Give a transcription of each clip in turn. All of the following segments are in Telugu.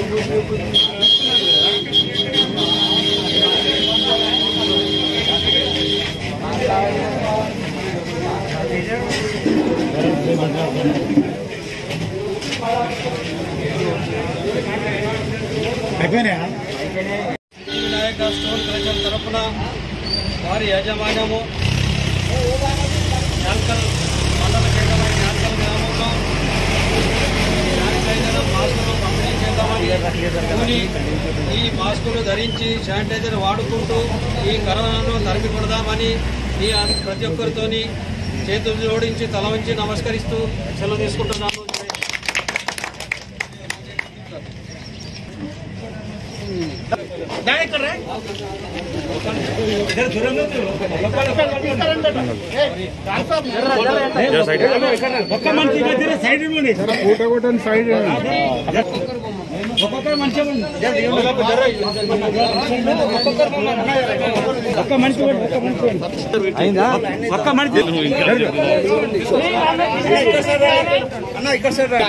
వినాయక స్టోన్ కలెక్షన్ తరఫున వారి యాజమాన్యము న్యాల్కల్ మండల కేంద్రమైన న్యాల్కల్ గ్రామంలో శానిటైజర్ మాస్కులు పంపిణీ చేద్దామని ఈ మాస్కులు ధరించి శానిటైజర్ వాడుకుంటూ ఈ కరోనాను తరిమి కొడదామని ఈ ప్రతి ఒక్కరితోని చేతులు జోడించి తల వంచి నమస్కరిస్తూ సెలవు తీసుకుంటున్నాను.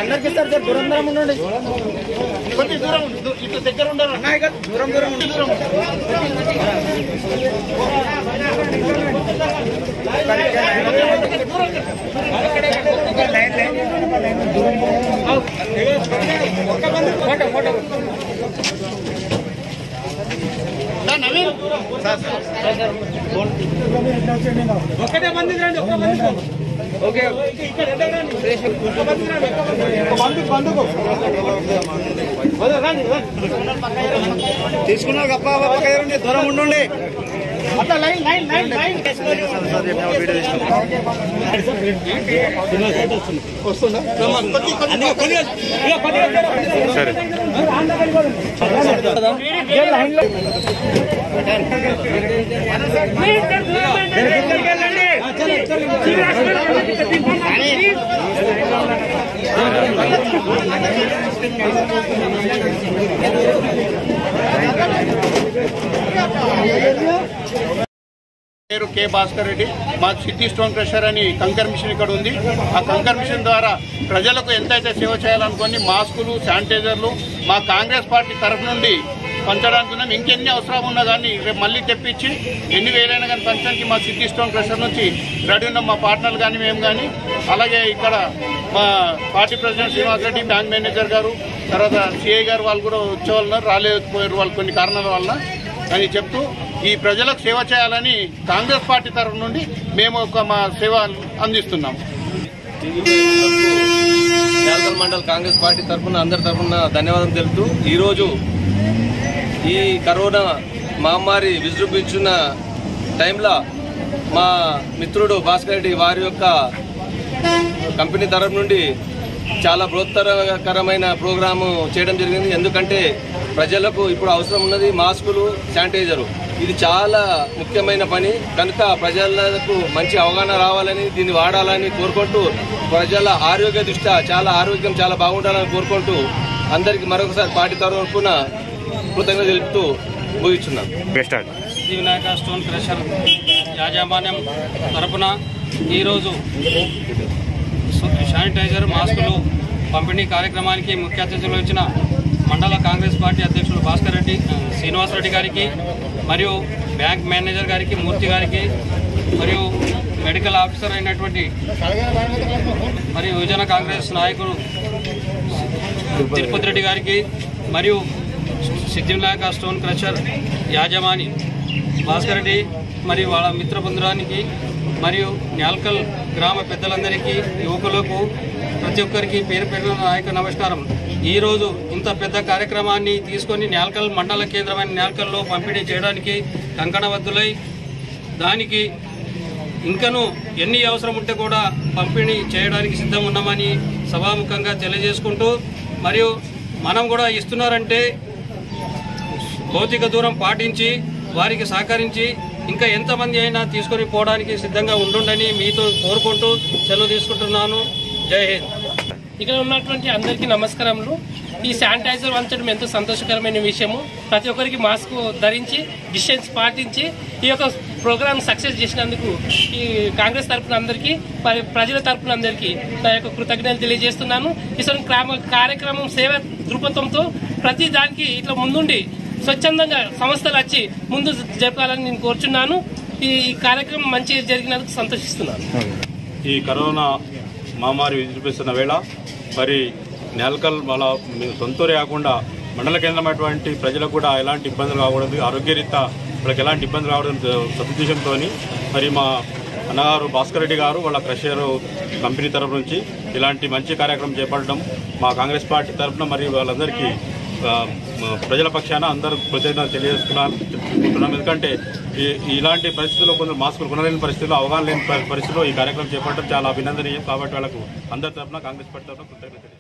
అందరికి సార్ దూరం దూరం ఉండండి, కొద్ది దూరం ఇటు దగ్గర ఉండరు అన్న, ఇక దూరం దూరం ఉండి దూరం ఒకటే మంది రండి, ఒక్క మంది ఓకే తీసుకున్నారు గప్ప దూరం ఉండండి. పేరు కె భాస్కర్ రెడ్డి. మా సిటీ స్టోన్ క్రషర్ అని కంకర్ మిషన్ ఇక్కడ ఉంది. ఆ కంకర్ మిషన్ ద్వారా ప్రజలకు ఎంతైతే సేవ చేయాలనుకుని మాస్కులు, శానిటైజర్లు మా కాంగ్రెస్ పార్టీ తరఫు నుండి పంచడానికి ఉన్నాం. ఇంకెన్ని అవసరం ఉన్నా కానీ రేపు మళ్ళీ తెప్పించి ఎన్ని వేలైనా కానీ పంచడానికి మా సిటీ స్టోన్ క్రషర్ నుంచి రెడీ ఉన్నాం. మా పార్ట్నర్లు కానీ మేము కానీ, అలాగే ఇక్కడ మా party president Srinivas Reddy, bank manager గారు, తర్వాత సిఐ గారు వాళ్ళు కూడా వచ్చేవాళ్ళు రాలేకపోయారు వాళ్ళు కొన్ని కారణాల వల్ల అని చెప్తూ ఈ ప్రజలకు సేవ చేయాలని కాంగ్రెస్ పార్టీ తరఫు నుండి మేము మా సేవ అందిస్తున్నాం. న్యాల్కల్ మండల్ కాంగ్రెస్ పార్టీ తరఫున అందరి తరఫున ధన్యవాదాలు తెలుపుతూ ఈరోజు ఈ కరోనా మహమ్మారి విజృంభించిన టైంలో మా మిత్రుడు భాస్కర్ రెడ్డి వారి యొక్క కంపెనీ తరఫు నుండి చాలా బృహత్తరకరమైన ప్రోగ్రాము చేయడం జరిగింది. ఎందుకంటే ప్రజలకు ఇప్పుడు అవసరం ఉన్నది మాస్కులు, శానిటైజరు. ఇది చాలా ముఖ్యమైన పని కనుక ప్రజలకు మంచి అవగాహన రావాలని, దీన్ని వాడాలని కోరుకుంటూ, ప్రజల ఆరోగ్య దృష్ట్యా ఆరోగ్యం చాలా బాగుండాలని కోరుకుంటూ అందరికీ మరొకసారి పార్టీ తరఫున కృతజ్ఞత తెలుపుతూ ముగిస్తున్నాం. శ్రీ వినాయక స్టోన్ క్రషర్ యాజమాన్యం తరఫున ఈరోజు శానిటైజర్, మాస్కులు పంపిణీ కార్యక్రమానికి ముఖ్య అతిథులు వచ్చిన మండల కాంగ్రెస్ పార్టీ అధ్యక్షులు భాస్కర్ రెడ్డి, శ్రీనివాస్ రెడ్డి గారికి, మరియు బ్యాంక్ మేనేజర్ గారికి, మూర్తి గారికి, మరియు మెడికల్ ఆఫీసర్ అయినటువంటి మరియు యువజన కాంగ్రెస్ నాయకుడు తిరుపతి రెడ్డి గారికి, మరియు సిద్ధి వినాయక స్టోన్ క్రషర్ యాజమాని భాస్కర్ రెడ్డి మరియు వాళ్ళ మిత్ర బృందానికి, మరియు న్యాల్కల్ గ్రామ పెద్దలందరికీ, యువకులకు, ప్రతి ఒక్కరికి పేరు పేరున నాయక నమస్కారం. ఈరోజు ఇంత పెద్ద కార్యక్రమాన్ని తీసుకొని న్యాల్కల్ మండల కేంద్రమైన న్యాల్కల్లో పంపిణీ చేయడానికి కంకణబద్ధులై, దానికి ఇంకనూ ఎన్ని అవసరం ఉంటే కూడా పంపిణీ చేయడానికి సిద్ధం ఉన్నామని సభాముఖంగా తెలియజేసుకుంటూ, మరియు మనం కూడా ఇస్తున్నారంటే భౌతిక దూరం పాటించి వారికి సహకరించి ఇంకా ఎంతమంది అయినా తీసుకొని పోవడానికి సిద్ధంగా ఉండండి మీతో కోరుకుంటూ సెలవు తీసుకుంటున్నాను. జై హింద్. ఇక్కడ ఉన్నటువంటి అందరికీ నమస్కారములు. ఈ శానిటైజర్ వంచడం ఎంతో సంతోషకరమైన విషయము. ప్రతి ఒక్కరికి మాస్క్ ధరించి, డిస్టెన్స్ పాటించి ఈ యొక్క ప్రోగ్రామ్ సక్సెస్ చేసినందుకు ఈ కాంగ్రెస్ తరఫున అందరికీ ప్రజల తరఫున అందరికీ నా యొక్క కృతజ్ఞతలు తెలియజేస్తున్నాను. ఇటువంటి కార్యక్రమం సేవ దృక్పథంతో ప్రతి దానికి ఇట్లా ముందుండి స్వచ్ఛందంగా సంస్థలు వచ్చి ముందు జరపాలని నేను కోరుచున్నాను. ఈ కార్యక్రమం మంచిగా జరిగినందుకు సంతోషిస్తున్నాను. ఈ కరోనా మహమ్మారి విజృంభిస్తున్న వేళ మరి నేల్కల్ వాళ్ళ సొంతూరే కాకుండా మండల కేంద్రమైనటువంటి ప్రజలకు కూడా ఎలాంటి ఇబ్బందులు కాకూడదు, ఆరోగ్యరీత్యా వాళ్ళకి ఎలాంటి ఇబ్బందులు కాకూడదు సదుద్దేశంతో మరి మా అన్నగారు భాస్కర్ రెడ్డి గారు వాళ్ళ క్రషర్ కంపెనీ తరఫు నుంచి ఇలాంటి మంచి కార్యక్రమం చేపట్టడం మా కాంగ్రెస్ పార్టీ తరఫున మరియు వాళ్ళందరికీ ప్రజల పక్షాన అందరూ కృతజ్ఞతలు తెలియజేసుకుంటున్నాం. ఎందుకంటే ఇలాంటి పరిస్థితుల్లో కొందరు మాస్కులు కొనలేని పరిస్థితుల్లో, అవగాహన లేని పరిస్థితుల్లో ఈ కార్యక్రమం చేపట్టడం చాలా అభినందనీయం. కాబట్టి వాళ్ళకు అందరి తరఫున కాంగ్రెస్ పార్టీ తరఫున కృతజ్ఞతలు.